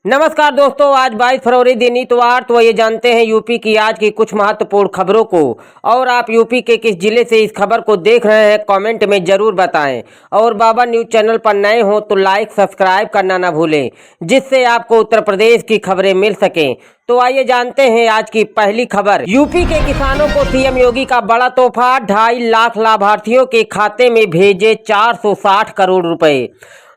नमस्कार दोस्तों, आज 22 फरवरी दिन इतवार। तो ये जानते हैं यूपी की आज की कुछ महत्वपूर्ण खबरों को। और आप यूपी के किस जिले से इस खबर को देख रहे हैं कमेंट में जरूर बताएं। और बाबा न्यूज चैनल पर नए हो तो लाइक सब्सक्राइब करना ना भूलें, जिससे आपको उत्तर प्रदेश की खबरें मिल सकें। तो आइए जानते हैं आज की पहली खबर। यूपी के किसानों को सीएम योगी का बड़ा तोहफा, 2.5 लाख लाभार्थियों के खाते में भेजे 460 करोड़ रुपए।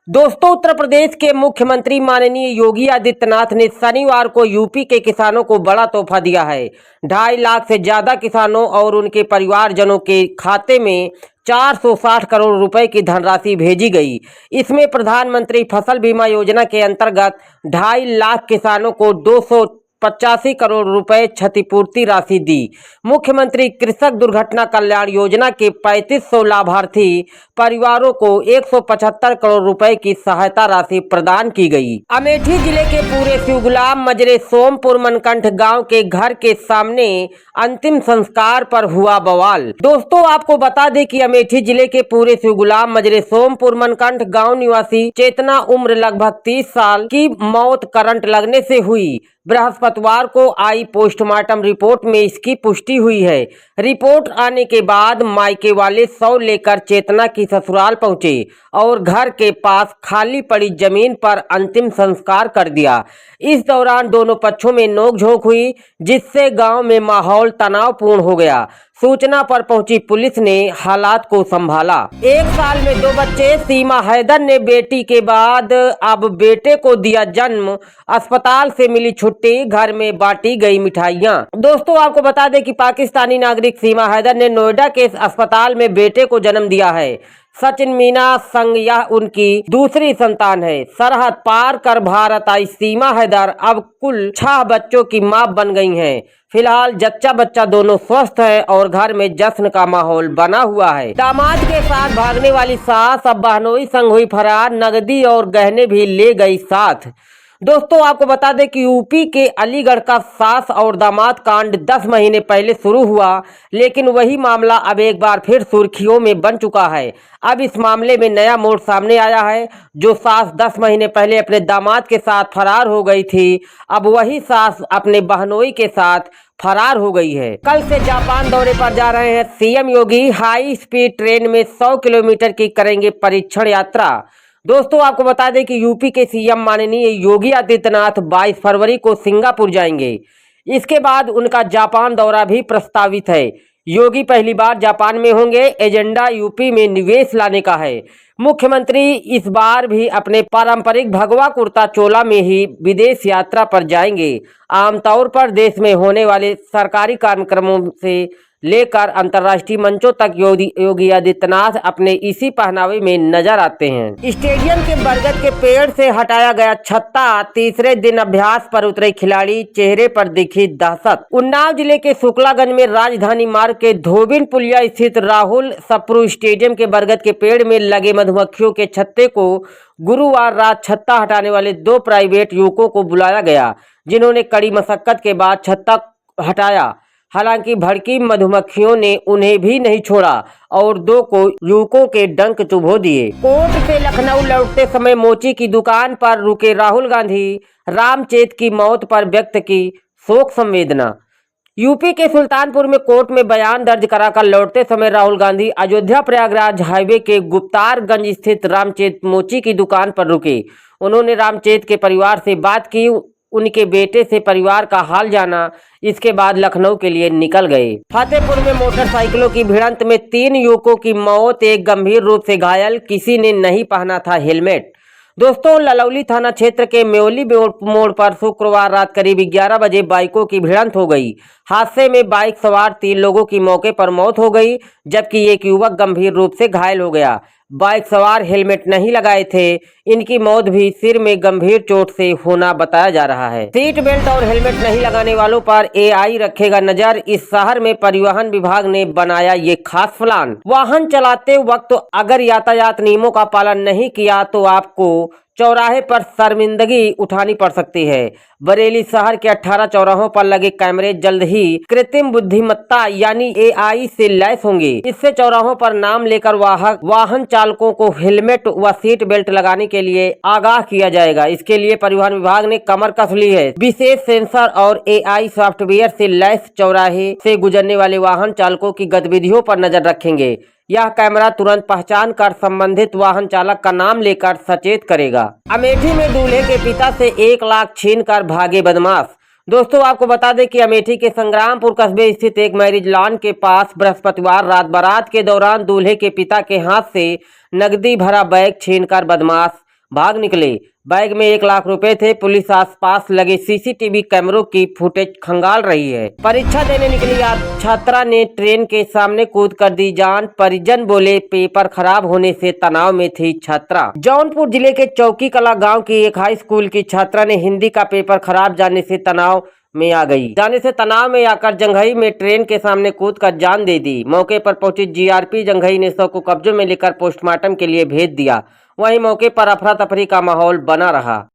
दोस्तों, उत्तर प्रदेश के मुख्यमंत्री माननीय योगी आदित्यनाथ ने शनिवार को यूपी के किसानों को बड़ा तोहफा दिया है। 2.5 लाख से ज्यादा किसानों और उनके परिवारजनों के खाते में 460 करोड़ रुपए की धनराशि भेजी गई। इसमें प्रधानमंत्री फसल बीमा योजना के अंतर्गत 2.5 लाख किसानों को 285 करोड़ रुपए क्षतिपूर्ति राशि दी। मुख्यमंत्री कृषक दुर्घटना कल्याण योजना के 3500 लाभार्थी परिवारों को 175 करोड़ रुपए की सहायता राशि प्रदान की गई। अमेठी जिले के पूरे शिवगुलाम मजरे सोमपुर मनकंठ गांव के घर के सामने अंतिम संस्कार पर हुआ बवाल। दोस्तों, आपको बता दें कि अमेठी जिले के पूरे शिवगुलाम मजरे सोमपुर मनकंठ गांव निवासी चेतना, उम्र लगभग 30 साल की मौत करंट लगने से हुई। बृहस्पतिवार को आई पोस्टमार्टम रिपोर्ट में इसकी पुष्टि हुई है। रिपोर्ट आने के बाद मायके वाले शव लेकर चेतना की ससुराल पहुंचे और घर के पास खाली पड़ी जमीन पर अंतिम संस्कार कर दिया। इस दौरान दोनों पक्षों में नोकझोंक हुई, जिससे गांव में माहौल तनावपूर्ण हो गया। सूचना पर पहुंची पुलिस ने हालात को संभाला। 1 साल में 2 बच्चे। सीमा हैदर ने बेटी के बाद अब बेटे को दिया जन्म। अस्पताल से मिली छुट्टी, घर में बांटी गई मिठाइयां। दोस्तों, आपको बता दें कि पाकिस्तानी नागरिक सीमा हैदर ने नोएडा के अस्पताल में बेटे को जन्म दिया है। सचिन मीना संग यह उनकी दूसरी संतान है। सरहद पार कर भारत आई सीमा हैदर अब कुल 6 बच्चों की मां बन गई हैं। फिलहाल जच्चा बच्चा दोनों स्वस्थ हैं और घर में जश्न का माहौल बना हुआ है। दामाद के साथ भागने वाली सास अब बहनोई संग हुई फरार, नगदी और गहने भी ले गई साथ। दोस्तों, आपको बता दें कि यूपी के अलीगढ़ का सास और दामाद कांड 10 महीने पहले शुरू हुआ, लेकिन वही मामला अब एक बार फिर सुर्खियों में बन चुका है। अब इस मामले में नया मोड़ सामने आया है। जो सास 10 महीने पहले अपने दामाद के साथ फरार हो गई थी, अब वही सास अपने बहनोई के साथ फरार हो गई है। कल से जापान दौरे पर जा रहे हैं सीएम योगी। हाई स्पीड ट्रेन में 100 किलोमीटर की करेंगे परीक्षण यात्रा। दोस्तों, आपको बता दें कि यूपी के सीएम माननीय योगी आदित्यनाथ 22 फरवरी को सिंगापुर जाएंगे। इसके बाद उनका जापान दौरा भी प्रस्तावित है। योगी पहली बार जापान में होंगे। एजेंडा यूपी में निवेश लाने का है। मुख्यमंत्री इस बार भी अपने पारंपरिक भगवा कुर्ता चोला में ही विदेश यात्रा पर जाएंगे। आमतौर पर देश में होने वाले सरकारी कार्यक्रमों से लेकर अंतर्राष्ट्रीय मंचों तक योगी आदित्यनाथ अपने इसी पहनावे में नजर आते हैं। स्टेडियम के बरगद के पेड़ से हटाया गया छत्ता। तीसरे दिन अभ्यास पर उतरे खिलाड़ी, चेहरे पर दिखी दहशत। उन्नाव जिले के शुक्लागंज में राजधानी मार्ग के धोबिन पुलिया स्थित राहुल सप्रू स्टेडियम के बरगद के पेड़ में लगे मधुमक्खियों के छत्ते को गुरुवार रात छत्ता हटाने वाले 2 प्राइवेट युवकों को बुलाया गया, जिन्होंने कड़ी मशक्कत के बाद छत्ता हटाया। हालांकि भड़की मधुमक्खियों ने उन्हें भी नहीं छोड़ा और 2 को युवकों के डंक चुभो दिए। कोर्ट से लखनऊ लौटते समय मोची की दुकान पर रुके राहुल गांधी, रामचेत की मौत पर व्यक्त की शोक संवेदना। यूपी के सुल्तानपुर में कोर्ट में बयान दर्ज कराकर लौटते समय राहुल गांधी अयोध्या प्रयागराज हाईवे के गुप्तारगंज स्थित रामचेत मोची की दुकान पर रुके। उन्होंने रामचेत के परिवार से बात की, उनके बेटे से परिवार का हाल जाना। इसके बाद लखनऊ के लिए निकल गए। फतेहपुर में मोटरसाइकिलों की भिड़ंत में 3 युवकों की मौत, एक गंभीर रूप से घायल, किसी ने नहीं पहना था हेलमेट। दोस्तों, ललौली थाना क्षेत्र के मेवली मोड़ पर शुक्रवार रात करीब 11 बजे बाइकों की भिड़ंत हो गई। हादसे में बाइक सवार 3 लोगों की मौके पर मौत हो गई, जबकि एक युवक गंभीर रूप से घायल हो गया। बाइक सवार हेलमेट नहीं लगाए थे। इनकी मौत भी सिर में गंभीर चोट से होना बताया जा रहा है। सीट बेल्ट और हेलमेट नहीं लगाने वालों पर एआई रखेगा नजर। इस शहर में परिवहन विभाग ने बनाया ये खास प्लान। वाहन चलाते वक्त अगर यातायात नियमों का पालन नहीं किया तो आपको चौराहे पर शर्मिंदगी उठानी पड़ सकती है। बरेली शहर के 18 चौराहों पर लगे कैमरे जल्द ही कृत्रिम बुद्धिमत्ता यानी AI से लैस होंगे। इससे चौराहों पर नाम लेकर वाहन चालकों को हेलमेट व सीट बेल्ट लगाने के लिए आगाह किया जाएगा। इसके लिए परिवहन विभाग ने कमर कस ली है। विशेष सेंसर और AI सॉफ्टवेयर से लैस चौराहे से गुजरने वाले वाहन चालकों की गतिविधियों पर नजर रखेंगे। यह कैमरा तुरंत पहचान कर संबंधित वाहन चालक का नाम लेकर सचेत करेगा। अमेठी में दूल्हे के पिता से 1 लाख छीनकर भागे बदमाश। दोस्तों, आपको बता दें कि अमेठी के संग्रामपुर कस्बे स्थित एक मैरिज लॉन के पास बृहस्पतिवार रात बारात के दौरान दूल्हे के पिता के हाथ से नकदी भरा बैग छीनकर बदमाश भाग निकले। बैग में 1 लाख रुपए थे। पुलिस आसपास लगे CCTV कैमरों की फुटेज खंगाल रही है। परीक्षा देने निकली छात्रा ने ट्रेन के सामने कूद कर दी जान। परिजन बोले पेपर खराब होने से तनाव में थी छात्रा। जौनपुर जिले के चौकी कला गांव की एक हाई स्कूल की छात्रा ने हिंदी का पेपर खराब जाने से तनाव में आकर जंघई में ट्रेन के सामने कूदकर जान दे दी। मौके पर पहुंची GRP जंघई ने शव को कब्जे में लेकर पोस्टमार्टम के लिए भेज दिया। वहीं मौके पर अफरा तफरी का माहौल बना रहा।